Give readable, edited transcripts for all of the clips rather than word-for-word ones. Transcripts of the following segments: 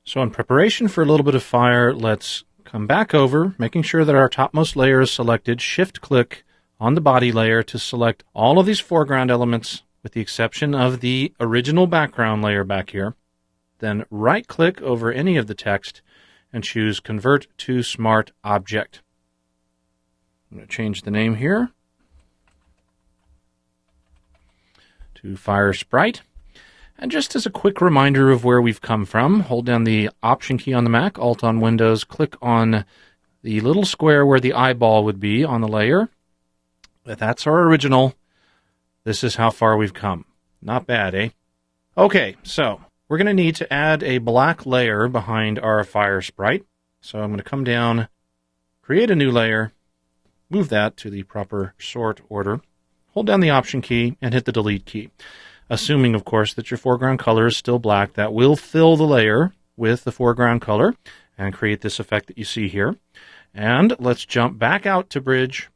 So in preparation for a little bit of fire, let's come back over, making sure that our topmost layer is selected. Shift-click on the body layer to select all of these foreground elements with the exception of the original background layer back here. Then right-click over any of the text and choose Convert to Smart Object. I'm going to change the name here to Fire Sprite. And just as a quick reminder of where we've come from, hold down the Option key on the Mac, Alt on Windows, click on the little square where the eyeball would be on the layer. That's our original. This is how far we've come. Not bad, eh? Okay, so we're going to need to add a black layer behind our Fire Sprite. So I'm going to come down, create a new layer, move that to the proper sort order, hold down the Option key, and hit the Delete key. Assuming, of course, that your foreground color is still black, that will fill the layer with the foreground color and create this effect that you see here. And let's jump back out to Bridge,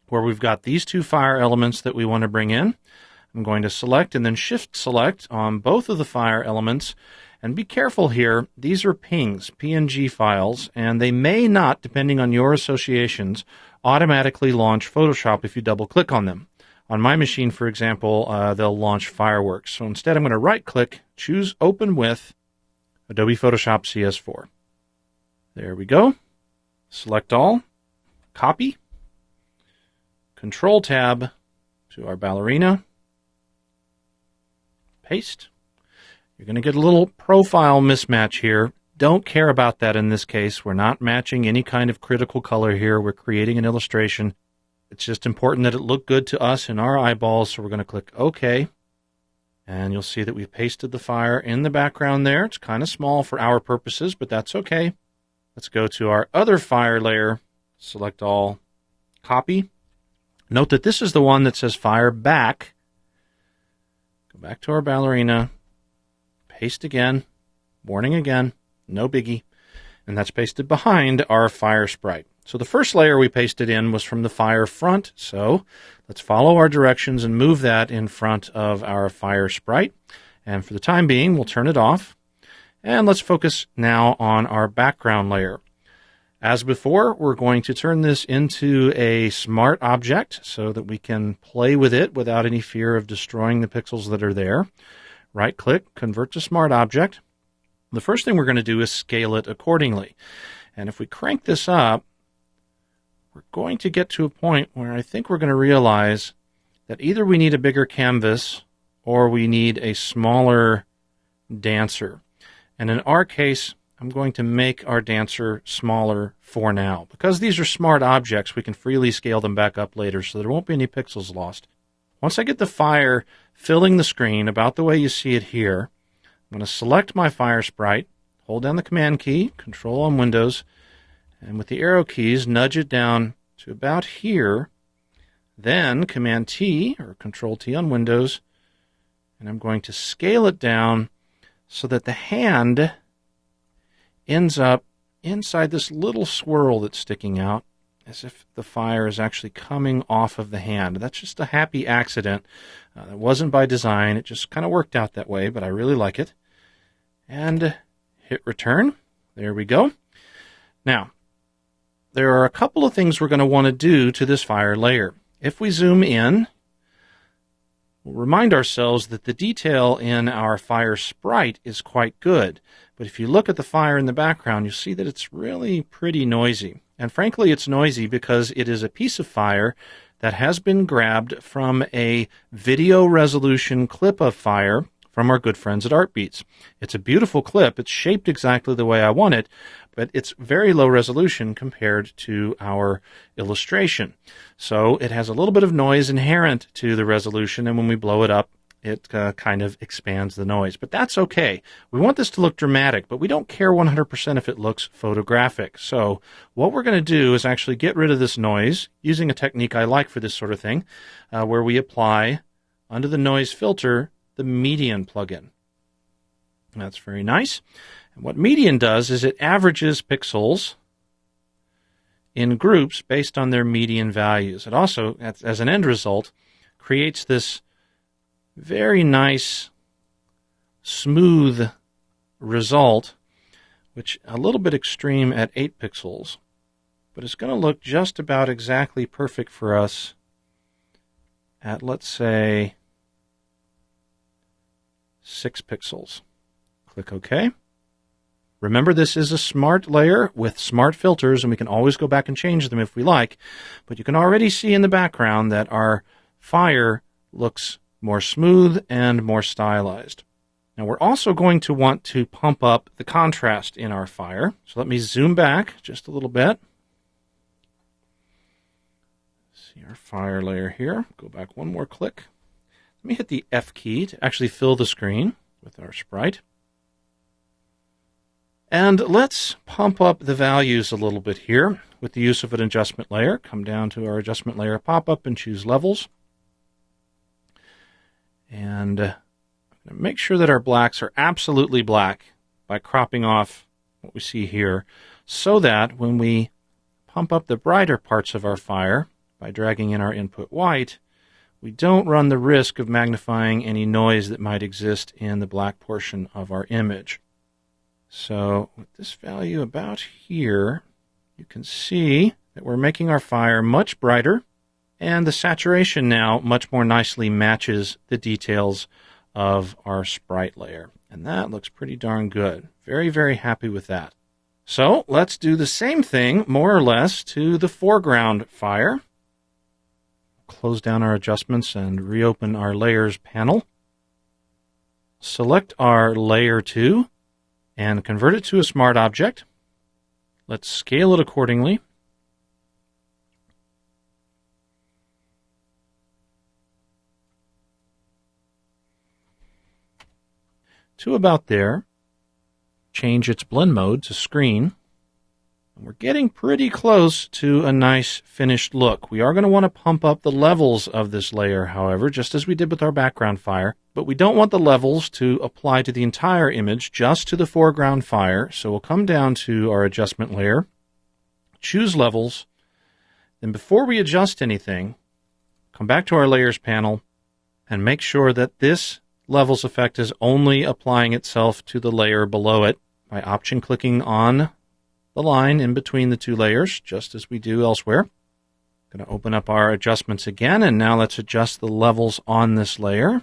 where we've got these two fire elements that we want to bring in. I'm going to select and then Shift Select on both of the fire elements. And be careful here, these are pings, PNG files, and they may not, depending on your associations, automatically launch Photoshop if you double-click on them. On my machine, for example, they'll launch Fireworks. So instead, I'm going to right-click, choose Open with Adobe Photoshop CS4. There we go. Select all, copy, Control-Tab to our ballerina, paste. You're going to get a little profile mismatch here. Don't care about that in this case. We're not matching any kind of critical color here. We're creating an illustration. It's just important that it look good to us in our eyeballs, so we're going to click OK. And you'll see that we've pasted the fire in the background there. It's kind of small for our purposes, but that's okay. Let's go to our other fire layer, select all, copy. Note that this is the one that says Fire Back. Go back to our ballerina, paste again, warning again, no biggie. And that's pasted behind our Fire Sprite. So the first layer we pasted in was from the fire front, so let's follow our directions and move that in front of our Fire Sprite. And for the time being, we'll turn it off. And let's focus now on our background layer. As before, we're going to turn this into a smart object so that we can play with it without any fear of destroying the pixels that are there. Right-click, Convert to Smart Object. The first thing we're going to do is scale it accordingly. And if we crank this up, we're going to get to a point where I think we're going to realize that either we need a bigger canvas or we need a smaller dancer. And in our case, I'm going to make our dancer smaller for now. Because these are smart objects, we can freely scale them back up later so there won't be any pixels lost. Once I get the fire filling the screen about the way you see it here, I'm going to select my Fire Sprite, hold down the Command key, Control on Windows, and with the arrow keys, nudge it down to about here. Then Command T or Control T on Windows, and I'm going to scale it down so that the hand ends up inside this little swirl that's sticking out, as if the fire is actually coming off of the hand. That's just a happy accident. That wasn't by design. It just kind of worked out that way, but I really like it. And hit Return. There we go. Now, there are a couple of things we're going to want to do to this fire layer. If we zoom in, we'll remind ourselves that the detail in our Fire Sprite is quite good. But if you look at the fire in the background, you'll see that it's really pretty noisy. And frankly, it's noisy because it is a piece of fire that has been grabbed from a video resolution clip of fire from our good friends at Artbeats. It's a beautiful clip. It's shaped exactly the way I want it, but it's very low resolution compared to our illustration. So it has a little bit of noise inherent to the resolution, and when we blow it up, it kind of expands the noise. But that's okay. We want this to look dramatic, but we don't care 100% if it looks photographic. So what we're going to do is actually get rid of this noise using a technique I like for this sort of thing, where we apply, under the noise filter, the median plugin. That's very nice. And what median does is it averages pixels in groups based on their median values. It also, as an end result, creates this very nice, smooth result which a little bit extreme at 8 pixels, but it's going to look just about exactly perfect for us at, let's say, 6 pixels. Click OK. Remember, this is a smart layer with smart filters, and we can always go back and change them if we like, but you can already see in the background that our fire looks more smooth and more stylized. Now we're also going to want to pump up the contrast in our fire. So let me zoom back just a little bit. See our fire layer here. Go back one more click. Let me hit the F key to actually fill the screen with our sprite. And let's pump up the values a little bit here with the use of an adjustment layer. Come down to our adjustment layer pop-up and choose levels. And I'm going to make sure that our blacks are absolutely black by cropping off what we see here, so that when we pump up the brighter parts of our fire by dragging in our input white, we don't run the risk of magnifying any noise that might exist in the black portion of our image. So with this value about here, you can see that we're making our fire much brighter, and the saturation now much more nicely matches the details of our sprite layer. And that looks pretty darn good. Very, very happy with that. So let's do the same thing, more or less, to the foreground fire. Close down our adjustments and reopen our layers panel. Select our layer 2 and convert it to a smart object. Let's scale it accordingly. To about there. Change its blend mode to screen. And we're getting pretty close to a nice finished look. We are going to want to pump up the levels of this layer, however, just as we did with our background fire. But we don't want the levels to apply to the entire image, just to the foreground fire. So we'll come down to our adjustment layer, choose levels. Then before we adjust anything, come back to our layers panel and make sure that this levels effect is only applying itself to the layer below it by option clicking on the line in between the two layers, just as we do elsewhere. I'm going to open up our adjustments again, and now let's adjust the levels on this layer.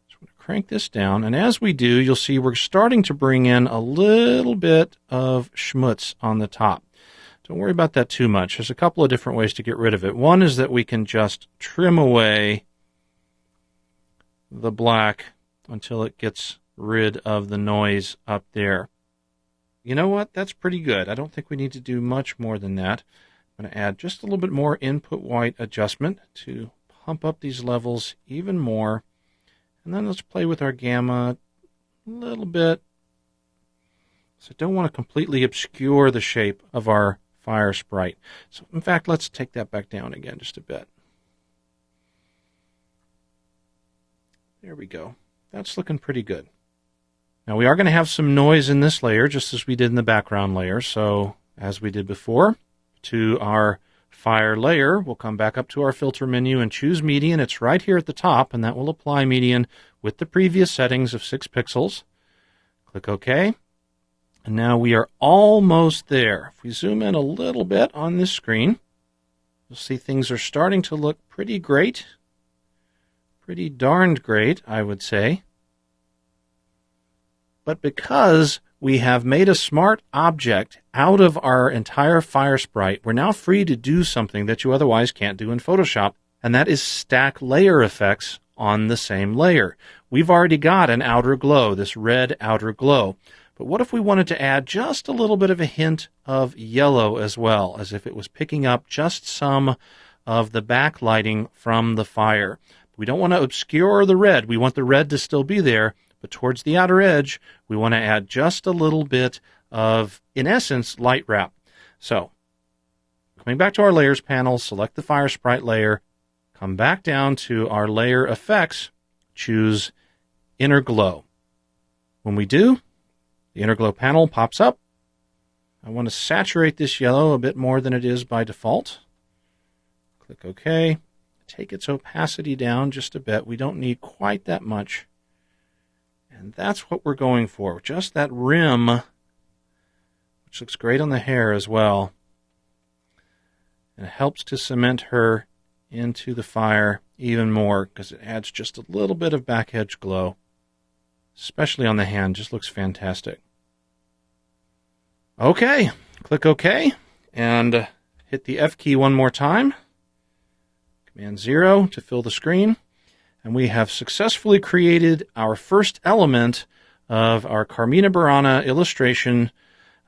So I'm going to crank this down, and as we do, you'll see we're starting to bring in a little bit of schmutz on the top. Don't worry about that too much. There's a couple of different ways to get rid of it. One is that we can just trim away the black until it gets rid of the noise up there. You know what? That's pretty good. I don't think we need to do much more than that. I'm going to add just a little bit more input white adjustment to pump up these levels even more. And then let's play with our gamma a little bit. So I don't want to completely obscure the shape of our fire sprite. So in fact, let's take that back down again just a bit. There we go. That's looking pretty good. Now we are going to have some noise in this layer, just as we did in the background layer. So as we did before, to our fire layer, we'll come back up to our filter menu and choose median. It's right here at the top, and that will apply median with the previous settings of 6 pixels. Click OK. And now we are almost there. If we zoom in a little bit on this screen, you'll see things are starting to look pretty great. Pretty darned great, I would say. But because we have made a smart object out of our entire fire sprite, we're now free to do something that you otherwise can't do in Photoshop, and that is stack layer effects on the same layer. We've already got an outer glow, this red outer glow. But what if we wanted to add just a little bit of a hint of yellow as well, as if it was picking up just some of the backlighting from the fire? We don't want to obscure the red. We want the red to still be there, but towards the outer edge, we want to add just a little bit of, in essence, light wrap. So, coming back to our layers panel, select the fire sprite layer, come back down to our layer effects, choose inner glow. When we do, the inner glow panel pops up. I want to saturate this yellow a bit more than it is by default. Click OK. Take its opacity down just a bit. We don't need quite that much. And that's what we're going for, just that rim which looks great on the hair as well. And it helps to cement her into the fire even more because it adds just a little bit of back edge glow, especially on the hand. Just looks fantastic. Okay, click OK and hit the F key one more time. Command 0 to fill the screen. And we have successfully created our first element of our Carmina Burana illustration,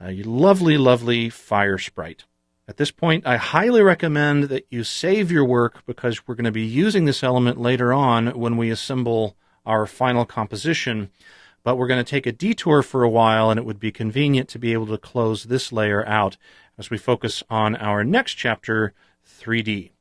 a lovely, lovely fire sprite. At this point, I highly recommend that you save your work because we're going to be using this element later on when we assemble our final composition. But we're going to take a detour for a while, and it would be convenient to be able to close this layer out as we focus on our next chapter, 3D.